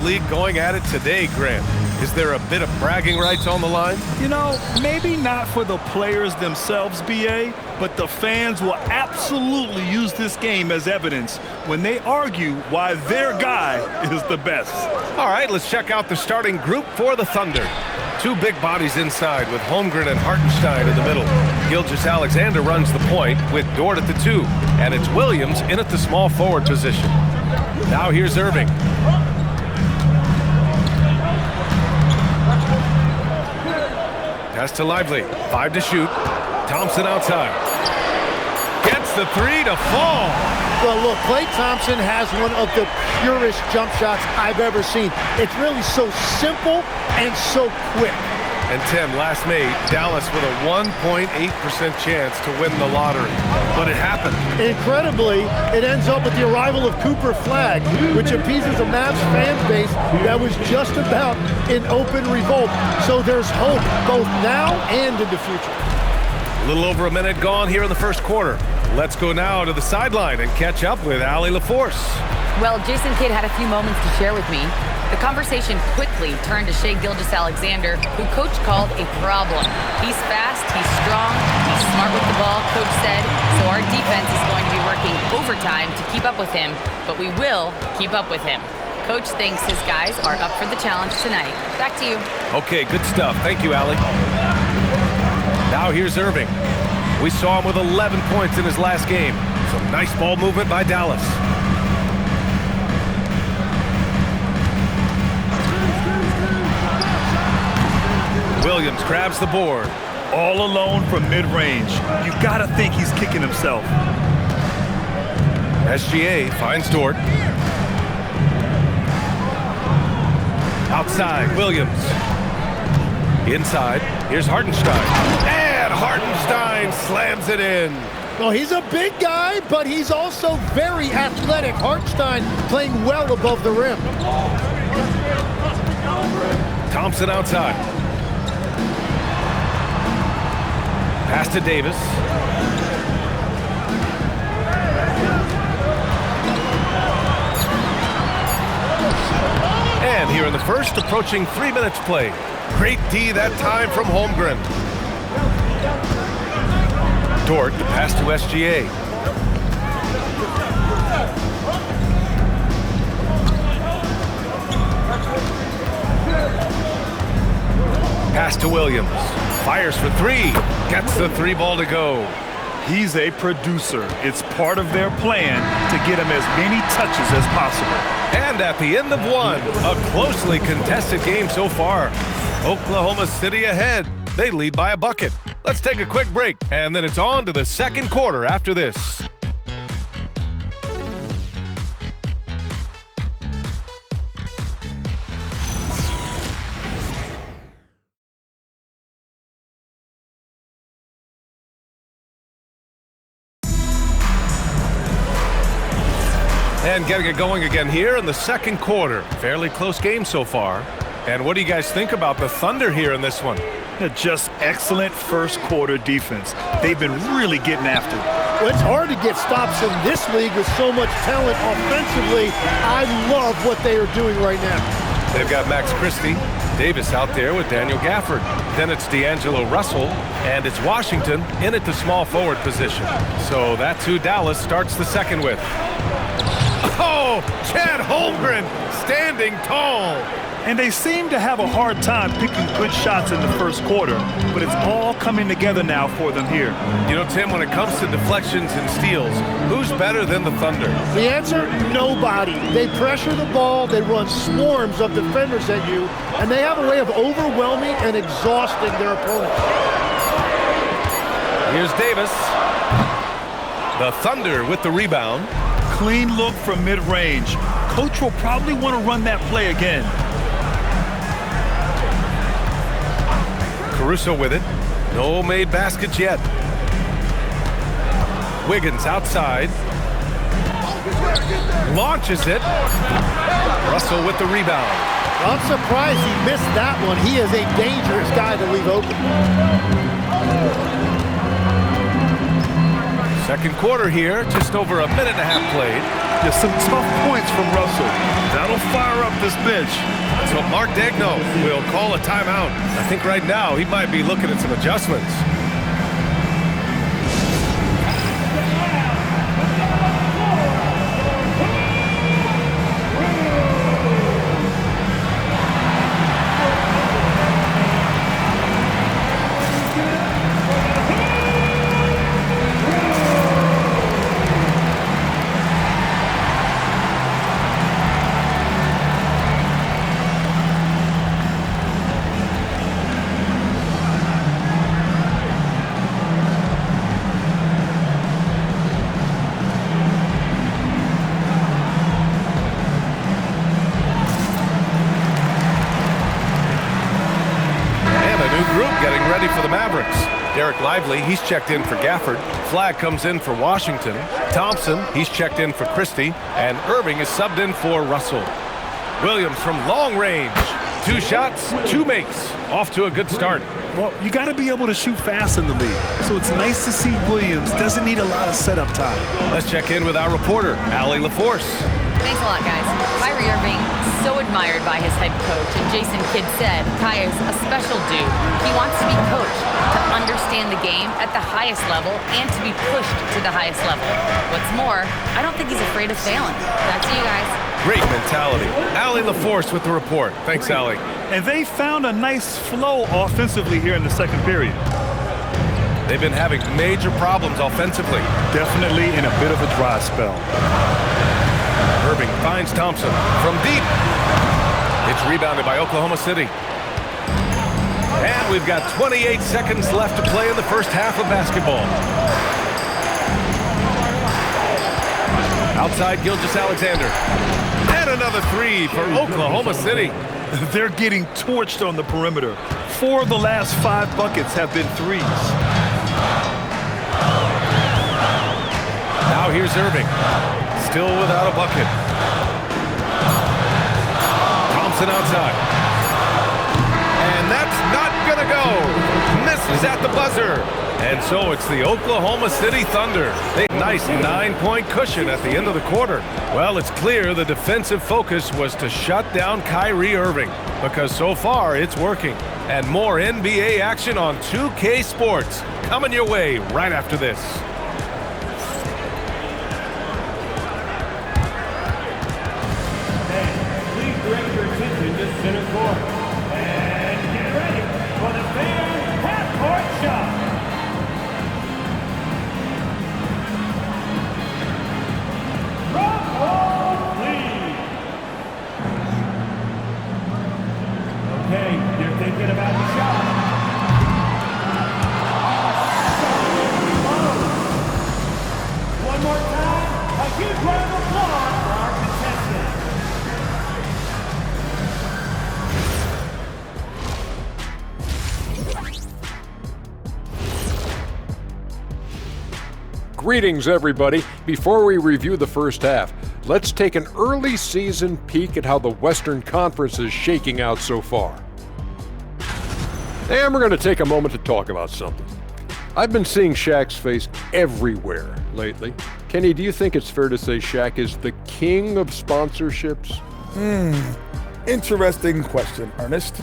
League going at it today, Grant. Is there a bit of bragging rights on the line? You know, maybe not for the players themselves, BA, but the fans will absolutely use this game as evidence when they argue why their guy is the best. All right, let's check out the starting group for the Thunder. Two big bodies inside with Holmgren and Hartenstein in the middle. Gilgeous-Alexander runs the point with Dort at the 2, and it's Williams in at the small forward position. Now here's Irving. Pass to Lively. 5 to shoot. Thompson outside. Gets the 3 to fall. Well, look, Klay Thompson has one of the purest jump shots I've ever seen. It's really so simple and so quick. And Tim, last May, Dallas with a 1.8% chance to win the lottery. But it happened. Incredibly, it ends up with the arrival of Cooper Flagg, which appeases a Mavs fan base that was just about in open revolt. So there's hope both now and in the future. A little over a minute gone here in the first quarter. Let's go now to the sideline and catch up with Allie LaForce. Well, Jason Kidd had a few moments to share with me. The conversation quickly turned to Shai Gilgeous-Alexander, who Coach called a problem. He's fast, he's strong, he's smart with the ball, Coach said, so our defense is going to be working overtime to keep up with him, but we will keep up with him. Coach thinks his guys are up for the challenge tonight. Back to you. Okay, good stuff. Thank you, Allie. Now here's Irving. We saw him with 11 points in his last game. Some nice ball movement by Dallas. Williams grabs the board. All alone from mid-range. You gotta think he's kicking himself. SGA finds Dort. Outside, Williams. Inside, here's Hartenstein. And Hartenstein slams it in. Well, he's a big guy, but he's also very athletic. Hartenstein playing well above the rim. Thompson outside. Pass to Davis. And here in the first, approaching 3 minutes played. Great D that time from Holmgren. Dort, the pass to SGA. Pass to Williams. Fires for 3. Gets the 3 ball to go. He's a producer. It's part of their plan to get him as many touches as possible. And at the end of one, a closely contested game so far. Oklahoma City ahead. They lead by a bucket. Let's take a quick break, and then it's on to the second quarter after this. And getting it going again here in the second quarter. Fairly close game so far. And what do you guys think about the Thunder here in this one? Just excellent first quarter defense. They've been really getting after it. Well, it's hard to get stops in this league with so much talent offensively. I love what they are doing right now. They've got Max Christie, Davis out there with Daniel Gafford. Then it's D'Angelo Russell, and it's Washington in at the small forward position. So that's who Dallas starts the second with. Oh, Chad Holmgren standing tall. And they seem to have a hard time picking good shots in the first quarter, but it's all coming together now for them here. You know, Tim, when it comes to deflections and steals, who's better than the Thunder? The answer, nobody. They pressure the ball, they run swarms of defenders at you, and they have a way of overwhelming and exhausting their opponents. Here's Davis. The Thunder with the rebound. Clean look from mid-range. Coach will probably want to run that play again. Caruso with it. No made baskets yet. Wiggins outside. Launches it. Russell with the rebound. I'm surprised he missed that one. He is a dangerous guy to leave open. Second quarter here, just over a minute and a half played. Just some tough points from Russell. That'll fire up this bench. So Mark Degno will call a timeout. I think right now he might be looking at some adjustments. Getting ready for the Mavericks. Derek Lively, he's checked in for Gafford. Flagg comes in for Washington. Thompson, he's checked in for Christie. And Irving is subbed in for Russell. Williams from long range. 2 shots, 2 makes. Off to a good start. Well, you got to be able to shoot fast in the league. So it's nice to see Williams doesn't need a lot of setup time. Let's check in with our reporter, Allie LaForce. Thanks a lot, guys. Kyrie Irving, so admired by his head coach, and Jason Kidd said Kai is a special dude. He wants to be coached, to understand the game at the highest level, and to be pushed to the highest level. What's more, I don't think he's afraid of failing. Back to you guys. Great mentality. Allie LaForce with the report. Thanks, Allie. And they found a nice flow offensively here in the second period. They've been having major problems offensively. Definitely in a bit of a dry spell. Irving finds Thompson from deep. It's rebounded by Oklahoma City. And we've got 28 seconds left to play in the first half of basketball. Outside Gilgeous-Alexander. And another 3 for Oklahoma City. They're getting torched on the perimeter. 4 of the last 5 buckets have been threes. Now here's Irving. Still without a bucket. Thompson outside. And that's not gonna go. Misses at the buzzer. And so it's the Oklahoma City Thunder. A nice 9-point cushion at the end of the quarter. Well, it's clear the defensive focus was to shut down Kyrie Irving, because so far it's working. And more NBA action on 2K Sports coming your way right after this. Center court. And get ready for the fan half-court shot. From home, please. Okay, you're thinking about the shot. One more time, a huge round of applause for our contestants. Greetings, everybody. Before we review the first half, let's take an early season peek at how the Western Conference is shaking out so far. And we're going to take a moment to talk about something. I've been seeing Shaq's face everywhere lately. Kenny, do you think it's fair to say Shaq is the king of sponsorships? Interesting question, Ernest.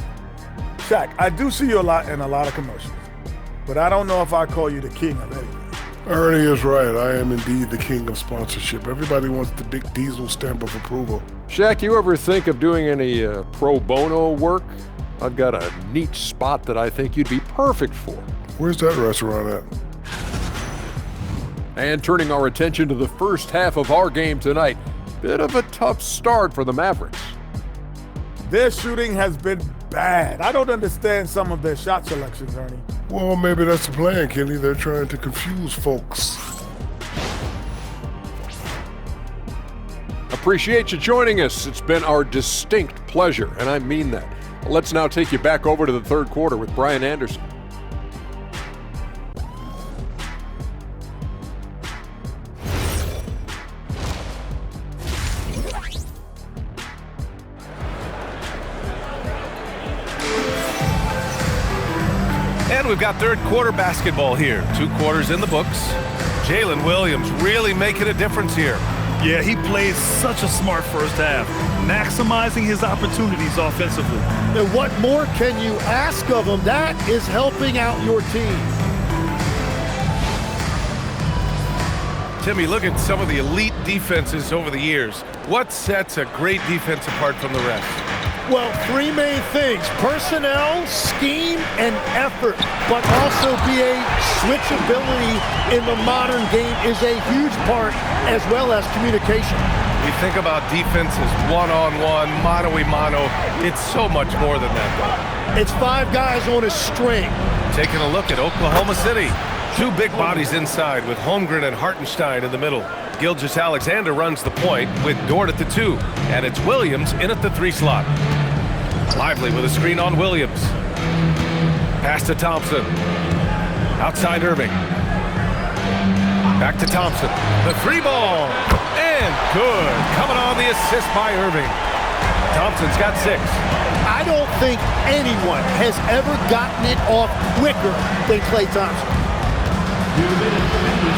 Shaq, I do see you a lot in a lot of commercials, but I don't know if I call you the king of anything. Ernie is right. I am indeed the king of sponsorship. Everybody wants the big diesel stamp of approval. Shaq, you ever think of doing any pro bono work? I've got a neat spot that I think you'd be perfect for. Where's that restaurant at? And turning our attention to the first half of our game tonight, bit of a tough start for the Mavericks. Their shooting has been bad. I don't understand some of their shot selections, Ernie. Well, maybe that's the plan, Kenny. They're trying to confuse folks. Appreciate you joining us. It's been our distinct pleasure, and I mean that. Let's now take you back over to the third quarter with Brian Anderson. And we've got third quarter basketball here. 2 quarters in the books. Jalen Williams really making a difference here. Yeah, he played such a smart first half, maximizing his opportunities offensively. And what more can you ask of him? That is helping out your team. Timmy, look at some of the elite defenses over the years. What sets a great defense apart from the rest? Well, three main things: personnel, scheme, and effort. But also BA, switchability in the modern game is a huge part, as well as communication. We think about defense as one-on-one, mano-a-mano. It's so much more than that, though. It's five guys on a string. Taking a look at Oklahoma City. Two big bodies inside with Holmgren and Hartenstein in the middle. Gilgeous-Alexander runs the point with Dort at the 2. And it's Williams in at the 3 slot. Lively with a screen on Williams. Pass to Thompson. Outside Irving. Back to Thompson. The 3 ball. And good. Coming on the assist by Irving. Thompson's got 6. I don't think anyone has ever gotten it off quicker than Klay Thompson.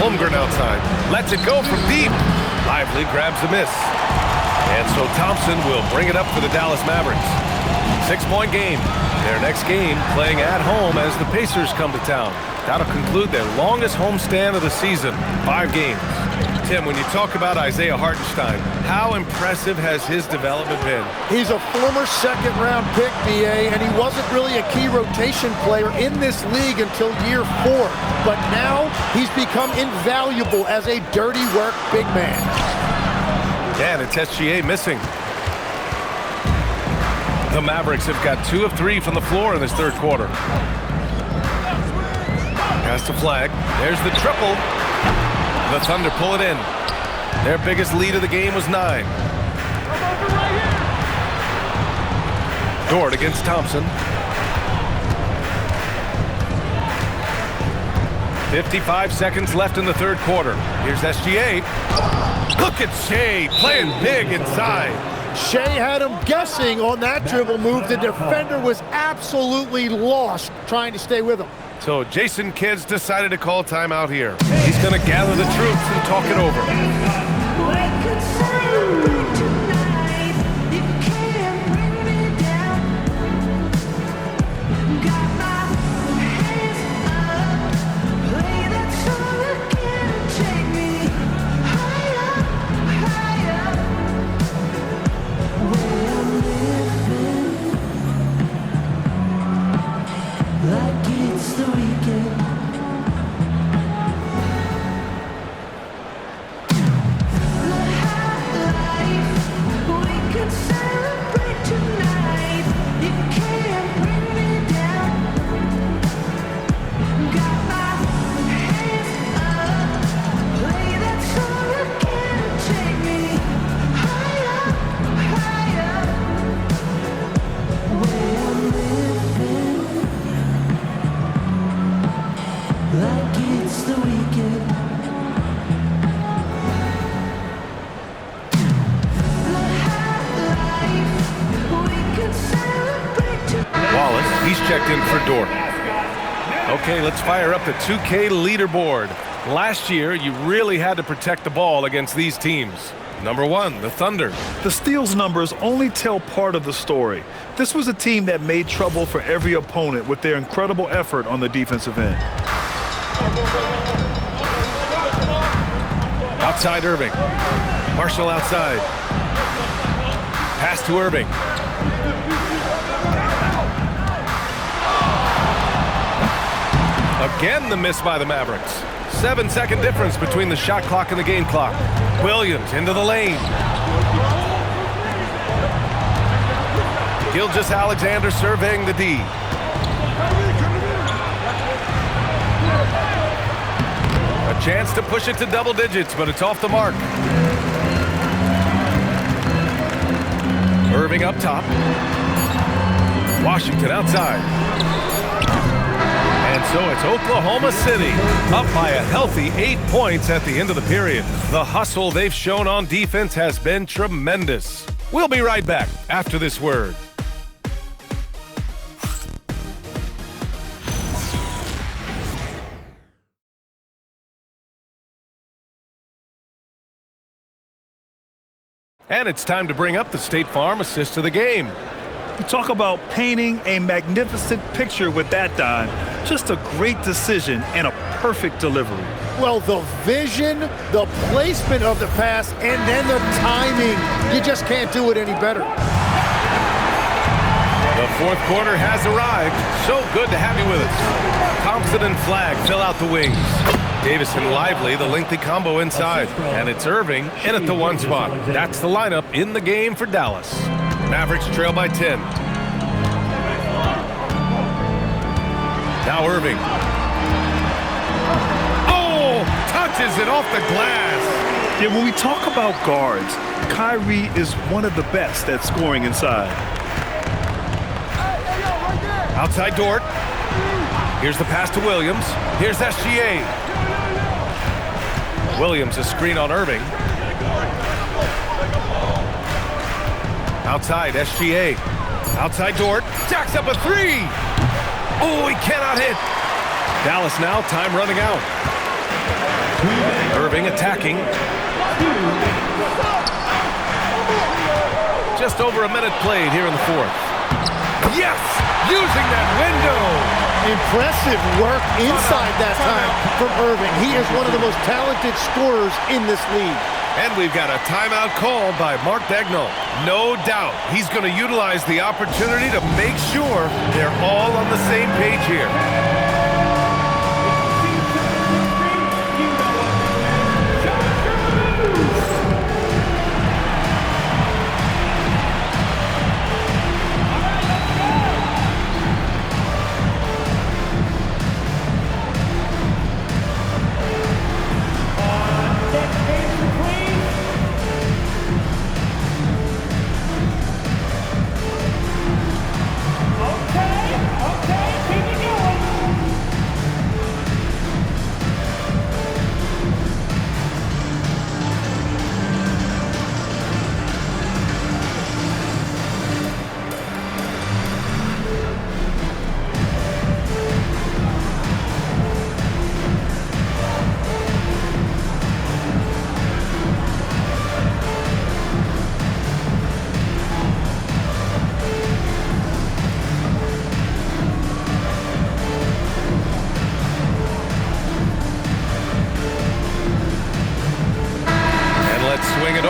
Holmgren outside. Lets it go from deep. Lively grabs the miss. And so Thompson will bring it up for the Dallas Mavericks. 6-point game. Their next game playing at home as the Pacers come to town. That'll conclude their longest homestand of the season, 5 games. Tim, when you talk about Isaiah Hartenstein, how impressive has his development been? He's a former second-round pick, BA, and he wasn't really a key rotation player in this league until year 4. But now he's become invaluable as a dirty work big man. Yeah, and it's SGA missing. The Mavericks have got 2 of 3 from the floor in this third quarter. Pass to Flag. There's the triple. The Thunder pull it in. Their biggest lead of the game was 9. Dort against Thompson. 55 seconds left in the third quarter. Here's SGA. Look at Shea playing big inside. Shea had him guessing on that dribble move. The defender was absolutely lost trying to stay with him. So Jason Kidd's decided to call timeout here. He's going to gather the troops and talk it over. He's checked in for Dort. Okay, let's fire up the 2K leaderboard. Last year, you really had to protect the ball against these teams. Number 1, the Thunder. The steals numbers only tell part of the story. This was a team that made trouble for every opponent with their incredible effort on the defensive end. Outside Irving. Marshall outside. Pass to Irving. Again, the miss by the Mavericks. 7-second difference between the shot clock and the game clock. Williams into the lane. Gilgeous-Alexander surveying the D. A chance to push it to double digits, but it's off the mark. Irving up top. Washington outside. And so it's Oklahoma City up by a healthy 8 points at the end of the period. The hustle they've shown on defense has been tremendous. We'll be right back after this word. And it's time to bring up the State Farm assist of the game. You talk about painting a magnificent picture with that dime. Just a great decision and a perfect delivery. Well, the vision, the placement of the pass, and then the timing. You just can't do it any better. The fourth quarter has arrived. So good to have you with us. Thompson and Flagg fill out the wings. Davis and Lively, the lengthy combo inside. And it's Irving in at the 1 spot. That's the lineup in the game for Dallas. Mavericks trail by 10. Now Irving. Oh, touches it off the glass. Yeah, when we talk about guards, Kyrie is one of the best at scoring inside. Outside Dort. Here's the pass to Williams. Here's SGA. Williams, a screen on Irving. Outside, SGA. Outside Dort. Jacks up a 3. Oh, he cannot hit. Dallas now, time running out. Irving attacking. Just over a minute played here in the fourth. Yes! Using that window! Impressive work inside that time from Irving. He is one of the most talented scorers in this league. And we've got a timeout call by Mark Daigneault. No doubt he's going to utilize the opportunity to make sure they're all on the same page here.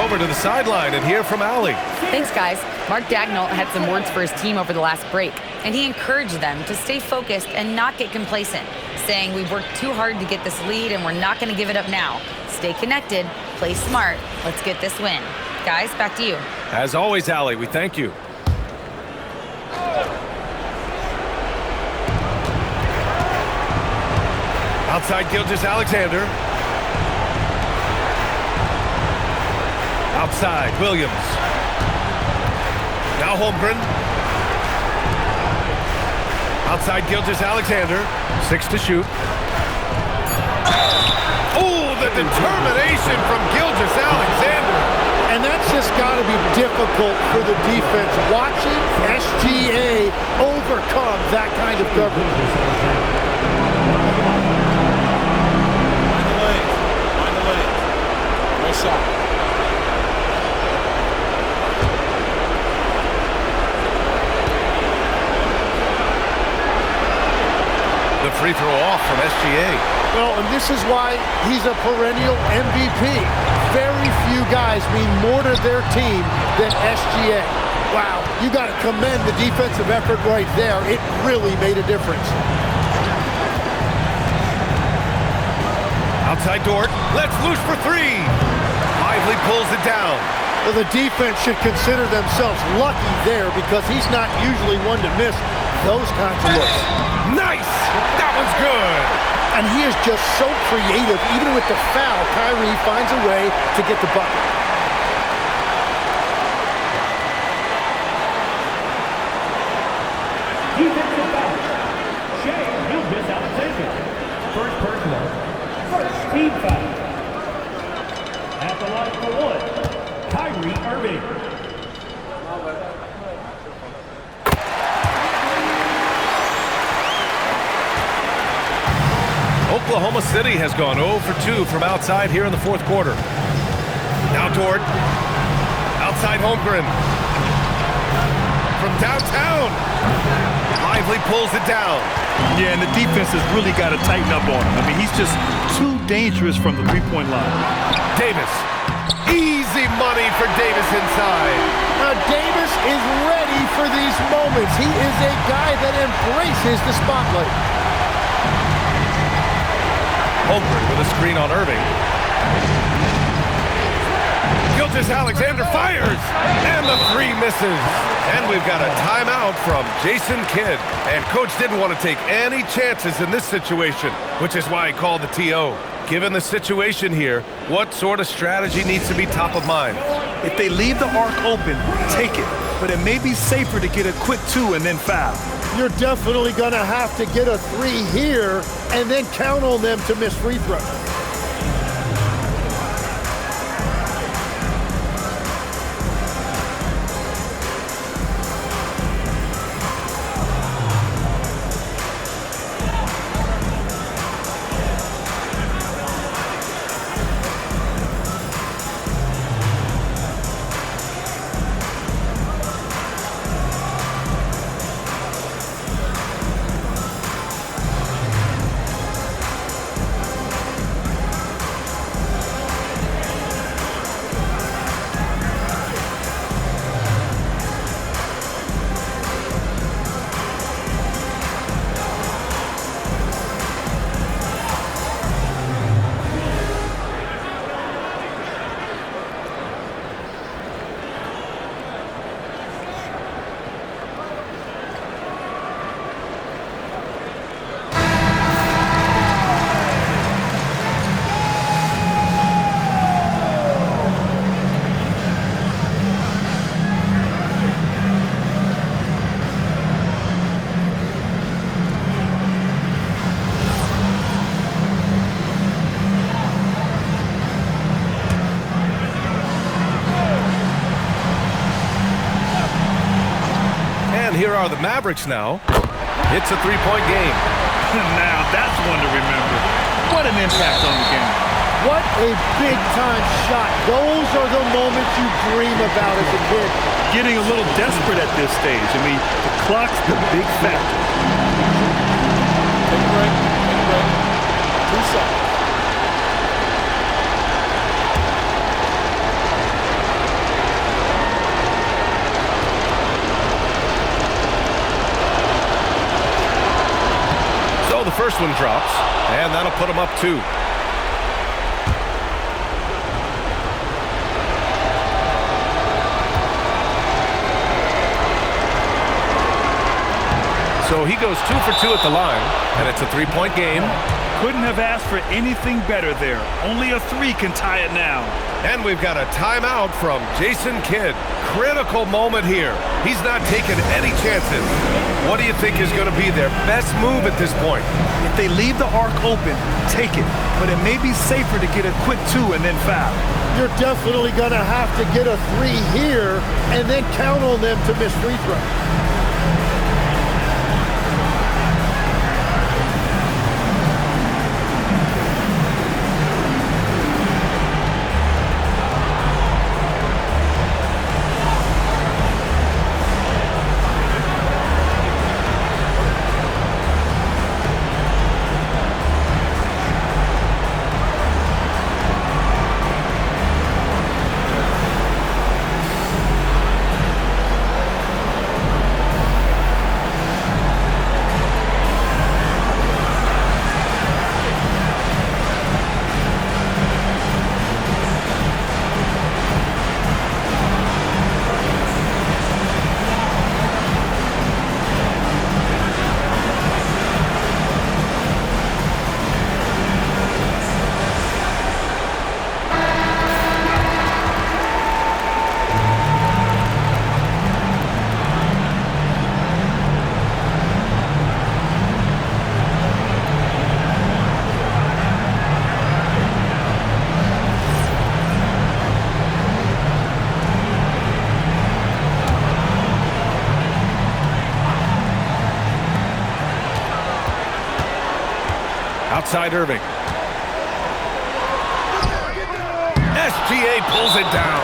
To the sideline and hear from Allie. Thanks, guys. Mark Daigneault had some words for his team over the last break, and he encouraged them to stay focused and not get complacent, saying we've worked too hard to get this lead and we're not going to give it up now. Stay connected, play smart, let's get this win. Guys, back to you. As always, Allie, we thank you. Outside Gilgeous-Alexander. Outside, Williams. Now Holmgren. Outside Gilgeous-Alexander. 6 to shoot. Oh, the determination from Gilgeous-Alexander. And that's just got to be difficult for the defense. Watching SGA overcome that kind of coverage. Find the lane. Nice shot. The free throw off from SGA. Well, and this is why he's a perennial MVP. Very few guys mean more to their team than SGA. Wow, you got to commend the defensive effort right there. It really made a difference. Outside Dort, lets loose for 3. Lively pulls it down. Well, the defense should consider themselves lucky there because he's not usually one to miss those kinds of looks. Nice! That one's good! And he is just so creative. Even with the foul, Kyrie finds a way to get the bucket. Defensive foul. Shea Gilgeous-Alexander. First personal. First team foul. At the line for 1, Kyrie Irving. Oklahoma City has gone 0 for 2 from outside here in the fourth quarter. Now Dort. Outside Holmgren. From downtown. Lively pulls it down. Yeah, and the defense has really got to tighten up on him. I mean, he's just too dangerous from the three-point line. Davis. Easy money for Davis inside. Now, Davis is ready for these moments. He is a guy that embraces the spotlight. Holmgren with a screen on Irving. Gilgeous-Alexander fires, and the three misses. And we've got a timeout from Jason Kidd. And Coach didn't want to take any chances in this situation, which is why he called the TO. Given the situation here, what sort of strategy needs to be top of mind? If they leave the arc open, take it. But it may be safer to get a quick two and then foul. You're definitely going to have to get a three here and then count on them to miss free throws. Here are the Mavericks now. It's a three-point game. Now that's one to remember. What an impact on the game. What a big-time shot. Those are the moments you dream about as a kid. Getting a little desperate at this stage. I mean, the clock's the big factor. Take a break. Take a break. 2 seconds. The first one drops, and that'll put them up 2. So he goes 2 for 2 at the line, and it's a three-point game. Couldn't have asked for anything better there. Only a 3 can tie it now. And we've got a timeout from Jason Kidd. Critical moment here. He's not taking any chances. What do you think is going to be their best move at this point? If they leave the arc open, take it. But it may be safer to get a quick 2 and then foul. You're definitely going to have to get a 3 here and then count on them to miss free throws. Outside Irving. GA pulls it down.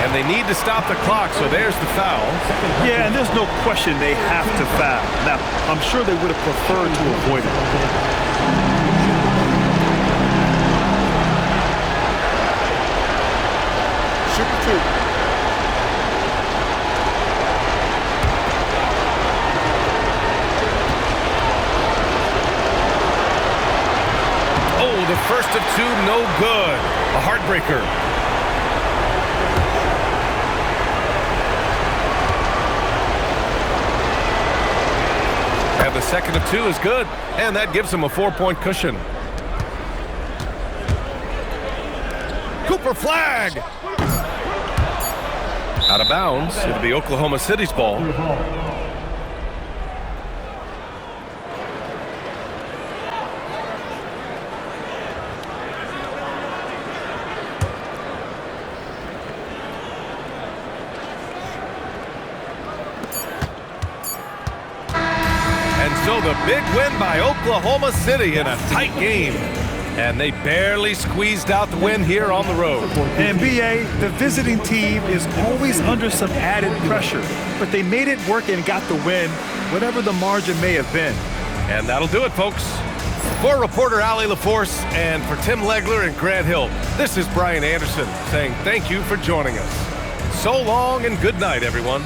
And they need to stop the clock, so there's the foul. Yeah, and there's no question they have to foul. Now, I'm sure they would have preferred to avoid it. Shoot the two. Oh, the first of two, no good. A heartbreaker. And the second of two is good, and that gives him a 4-point cushion. Cooper flag! Out of bounds. It'll be Oklahoma City's ball. So the big win by Oklahoma City in a tight game. And they barely squeezed out the win here on the road. And B.A., the visiting team is always under some added pressure. But they made it work and got the win, whatever the margin may have been. And that'll do it, folks. For reporter Allie LaForce and for Tim Legler and Grant Hill, this is Brian Anderson saying thank you for joining us. So long and good night, everyone.